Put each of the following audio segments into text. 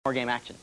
More game action.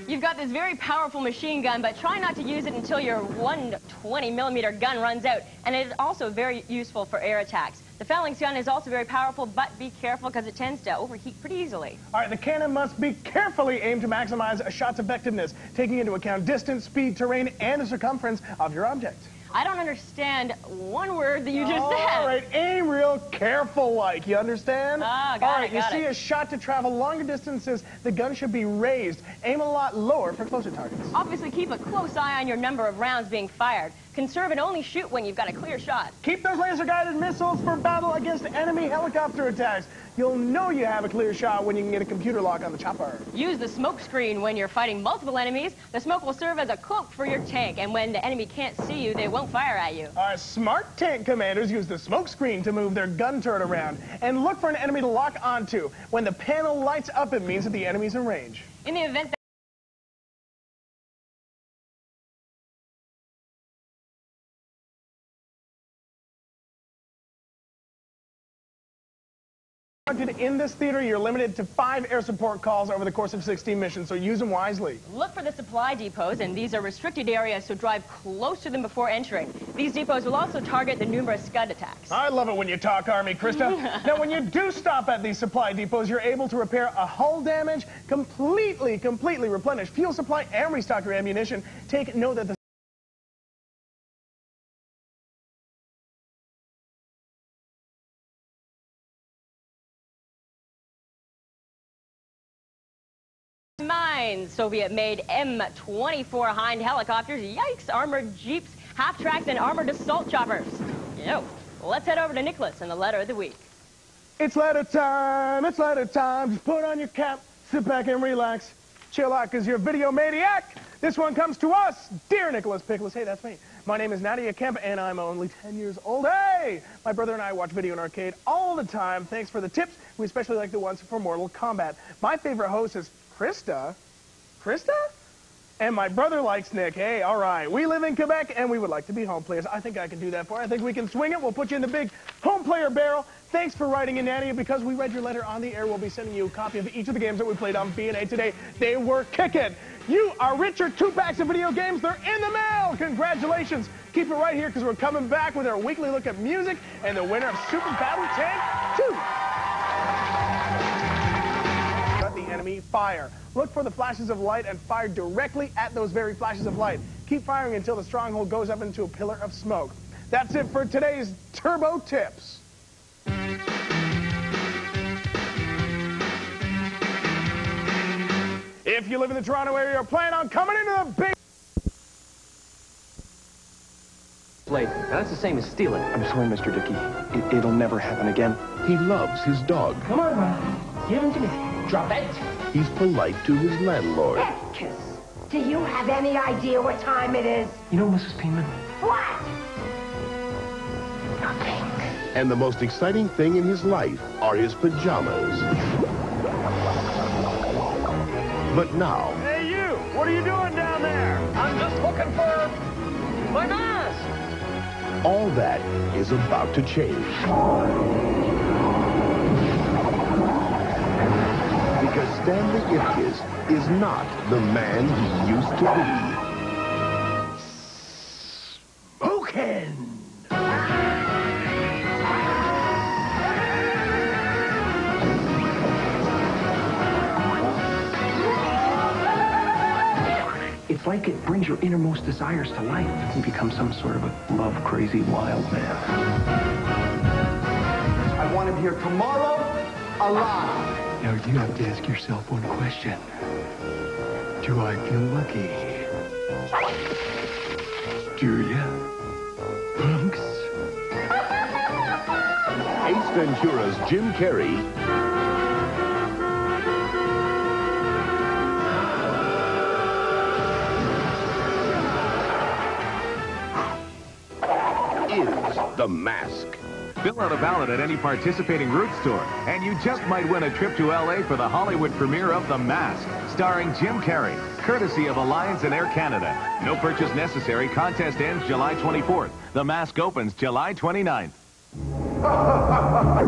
You've got this very powerful machine gun, but try not to use it until your 120mm gun runs out. And it is also very useful for air attacks. The Phalanx gun is also very powerful, but be careful because it tends to overheat pretty easily. All right, the cannon must be carefully aimed to maximize a shot's effectiveness, taking into account distance, speed, terrain, and the circumference of your object. I don't understand one word that you just said. All right, aim real careful like, you understand? Ah, All got right, it, you see a shot to travel longer distances, the gun should be raised. Aim a lot lower for closer targets. Obviously, keep a close eye on your number of rounds being fired. Conserve and only shoot when you've got a clear shot. Keep those laser-guided missiles for battle against enemy helicopter attacks. You'll know you have a clear shot when you can get a computer lock on the chopper. Use the smoke screen when you're fighting multiple enemies. The smoke will serve as a cloak for your tank, and when the enemy can't see you, they won't fire at you. Our smart tank commanders use the smoke screen to move their gun turret around and look for an enemy to lock onto. When the panel lights up, it means that the enemy's in range. In the event that in this theater, you're limited to 5 air support calls over the course of 16 missions, so use them wisely. Look for the supply depots, and these are restricted areas, so drive close to them before entering. These depots will also target the numerous Scud attacks. I love it when you talk Army, Krista. Now, when you do stop at these supply depots, you're able to repair a hull damage, completely replenish fuel supply, and restock your ammunition. Take note that the Mine, Soviet-made M24 Hind helicopters, yikes, armored jeeps, half-tracks, and armored assault choppers. Yo, let's head over to Nicholas and the letter of the week. It's letter time, it's letter time. Just put on your cap, sit back and relax. Chill out, because you're a video maniac. This one comes to us, dear Nicholas Pickles. Hey, that's me. My name is Nadia Kemp, and I'm only 10 years old. Hey! My brother and I watch video in arcade all the time. Thanks for the tips. We especially like the ones for Mortal Kombat. My favorite host is Krista? And my brother likes Nick. Hey, all right. We live in Quebec, and we would like to be home players. I think I can do that for you. I think we can swing it. We'll put you in the big home player barrel. Thanks for writing in, Nadia. Because we read your letter on the air, we'll be sending you a copy of each of the games that we played on B&A today. They were kicking. You are Richard 2 packs of video games. They're in the mail. Congratulations. Keep it right here, because we're coming back with our weekly look at music and the winner of Super Battle Tank 2. Enemy fire. Look for the flashes of light and fire directly at those very flashes of light. Keep firing until the stronghold goes up into a pillar of smoke. That's it for today's Turbo Tips. If you live in the Toronto area or plan on coming into the big... Now, that's the same as stealing. I'm sorry, Mr. Dickey. It'll never happen again. He loves his dog. Come on, Ron. Give him to me. Drop it. He's polite to his landlord. Epkiss, do you have any idea what time it is? You know, Mrs. Penman? What? Nothing. And the most exciting thing in his life are his pajamas. But now... Hey, you! What are you doing down there? I'm just looking for my mask. all that is about to change. Because Stanley Ipkiss is not the man he used to be. Smokin'! It's like it brings your innermost desires to life. You become some sort of a love-crazy wild man. I want him here tomorrow, alive. Now, you have to ask yourself one question. Do I feel lucky? Do ya? Punks? Ace Ventura's Jim Carrey is The Mask. Fill out a ballot at any participating Root store, and you just might win a trip to L.A. for the Hollywood premiere of The Mask, starring Jim Carrey, courtesy of Alliance and Air Canada. No purchase necessary. Contest ends July 24th. The Mask opens July 29th.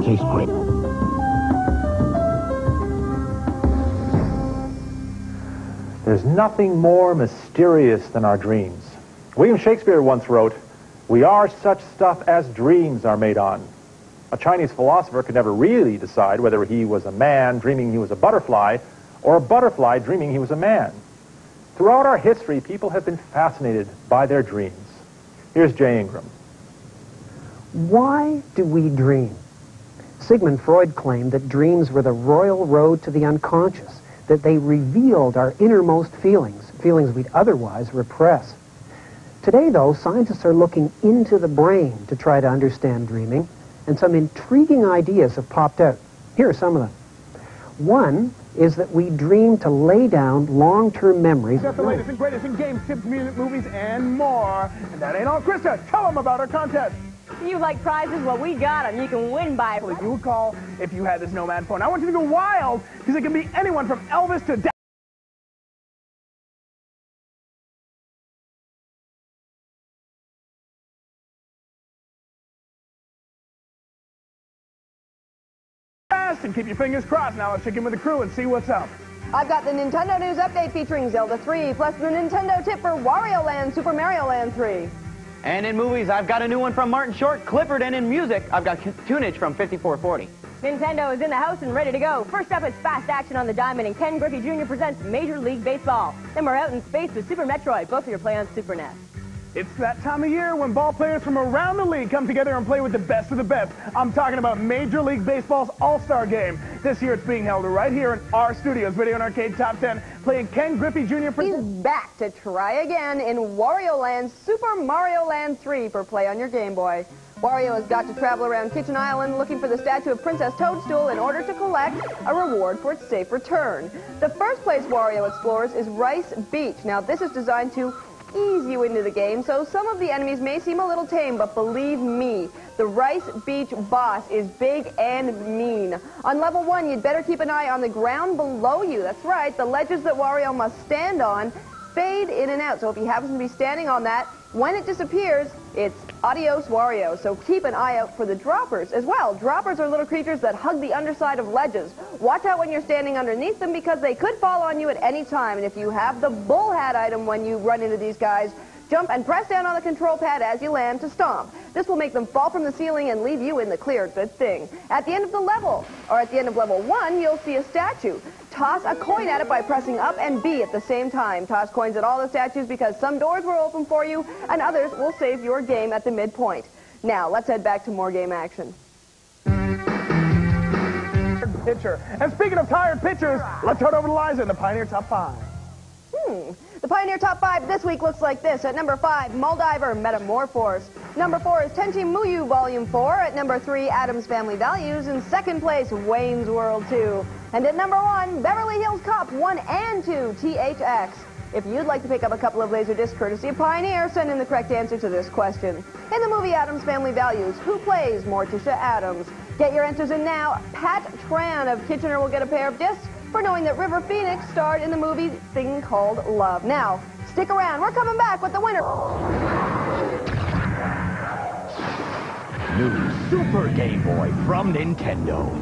Tastes great. There's nothing more mysterious than our dreams. William Shakespeare once wrote, "We are such stuff as dreams are made on." A Chinese philosopher could never really decide whether he was a man dreaming he was a butterfly or a butterfly dreaming he was a man. Throughout our history, people have been fascinated by their dreams. Here's Jay Ingram. Why do we dream? Sigmund Freud claimed that dreams were the royal road to the unconscious, that they revealed our innermost feelings, feelings we'd otherwise repress. Today, though, scientists are looking into the brain to try to understand dreaming, and some intriguing ideas have popped out. Here are some of them. One is that we dream to lay down long-term memories. Got the latest and greatest in games, tips, music, movies, and more. And that ain't all. Krista, tell them about our contest. You like prizes? Well, we got them. You can win by... If you would call if you had this Nomad phone. I want you to go wild, because it can be anyone from Elvis to... and keep your fingers crossed. Now let's check in with the crew and see what's up. I've got the Nintendo News Update featuring Zelda 3, plus the Nintendo tip for Wario Land, Super Mario Land 3. And in movies, I've got a new one from Martin Short, Clifford, and in music, I've got tunage from 5440. Nintendo is in the house and ready to go. First up is Fast Action on the Diamond, and Ken Griffey Jr. presents Major League Baseball. Then we're out in space with Super Metroid. Both of your play on Super NES. It's that time of year when ball players from around the league come together and play with the best of the best. I'm talking about Major League Baseball's All-Star Game. This year it's being held right here in our studios. Video and Arcade Top 10, playing Ken Griffey Jr. He's back to try again in Wario Land, Super Mario Land 3 for play on your Game Boy. Wario has got to travel around Kitchen Island looking for the statue of Princess Toadstool in order to collect a reward for its safe return. The first place Wario explores is Rice Beach. Now, this is designed to ease you into the game, so some of the enemies may seem a little tame, but believe me, the Rice Beach boss is big and mean. On level 1, you'd better keep an eye on the ground below you. That's right, the ledges that Wario must stand on fade in and out, so if he happens to be standing on that, when it disappears, it's adios Wario. So keep an eye out for the droppers as well. Droppers are little creatures that hug the underside of ledges. Watch out when you're standing underneath them because they could fall on you at any time. And if you have the bull hat item when you run into these guys, jump and press down on the control pad as you land to stomp. This will make them fall from the ceiling and leave you in the clear. Good thing. At the end of the level, or at the end of level 1, you'll see a statue. Toss a coin at it by pressing up and B at the same time. Toss coins at all the statues because some doors will open for you and others will save your game at the midpoint. Now, let's head back to more game action. Pitcher. And speaking of tired pitchers, let's head over to Liza in the Pioneer Top 5. The Pioneer Top 5 this week looks like this. At number 5, Moldiver Metamorphose. Number 4 is Tenchi Muyo Volume 4. At number 3, Addams Family Values. In second place, Wayne's World 2. And at number 1, Beverly Hills Cop 1 and 2, THX. If you'd like to pick up a couple of Laserdiscs courtesy of Pioneer, send in the correct answer to this question. In the movie Addams Family Values, who plays Morticia Addams? Get your answers in now. Pat Tran of Kitchener will get a pair of discs for knowing that River Phoenix starred in the movie Thing Called Love. Now, stick around. We're coming back with the winner. New Super Game Boy from Nintendo.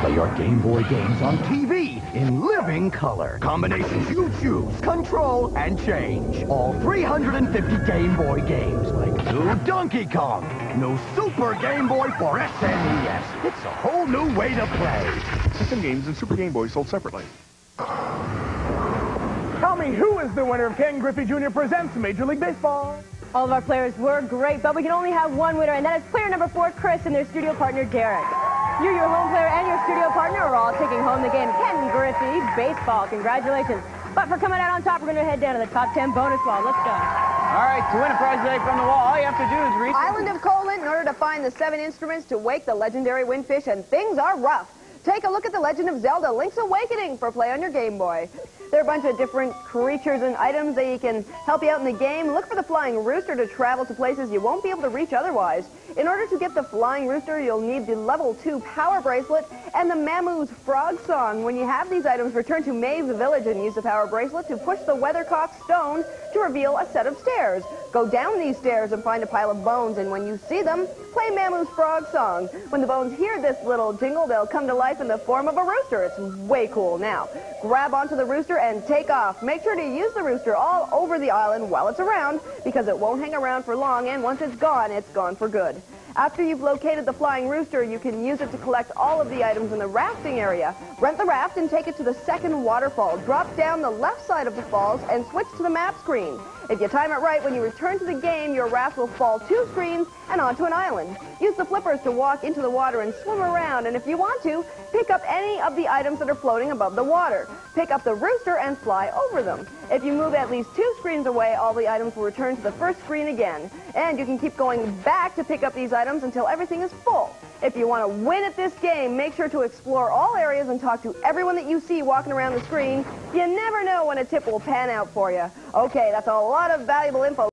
Play your Game Boy games on TV in living color. Combinations you choose, control, and change. All 350 Game Boy games, like new Donkey Kong, new Super Game Boy for SNES. It's a whole new way to play. System games and Super Game Boy sold separately. Tell me, who is the winner of Ken Griffey Jr. Presents Major League Baseball? All of our players were great, but we can only have one winner, and that is player number 4, Chris, and their studio partner, Derek. You, your home player, and your studio partner are all taking home the game. Ken Griffey Baseball. Congratulations. But for coming out on top, we're going to head down to the top 10 bonus wall. Let's go. All right, to win a prize today from the wall, all you have to do is reach... Island of Colin in order to find the 7 instruments to wake the legendary windfish, and things are rough. Take a look at The Legend of Zelda: Link's Awakening for play on your Game Boy. There are a bunch of different creatures and items that can help you out in the game. Look for the Flying Rooster to travel to places you won't be able to reach otherwise. In order to get the Flying Rooster, you'll need the Level 2 Power Bracelet and the Mammo's Frog Song. When you have these items, return to Maeve's Village and use the Power Bracelet to push the Weathercock Stone to reveal a set of stairs. Go down these stairs and find a pile of bones, and when you see them, play Mammo's Frog Song. When the bones hear this little jingle, they'll come to life in the form of a rooster. It's way cool. Now, grab onto the rooster and take off. Make sure to use the rooster all over the island while it's around, because it won't hang around for long, and once it's gone for good. After you've located the Flying Rooster, you can use it to collect all of the items in the rafting area. Rent the raft and take it to the second waterfall. Drop down the left side of the falls and switch to the map screen. If you time it right, when you return to the game, your raft will fall 2 screens and onto an island. Use the flippers to walk into the water and swim around, and if you want to, pick up any of the items that are floating above the water. Pick up the rooster and fly over them. If you move at least 2 screens away, all the items will return to the first screen again. And you can keep going back to pick up these items until everything is full. If you want to win at this game, make sure to explore all areas and talk to everyone that you see walking around the screen. You never know when a tip will pan out for you. Okay, that's a lot of valuable info.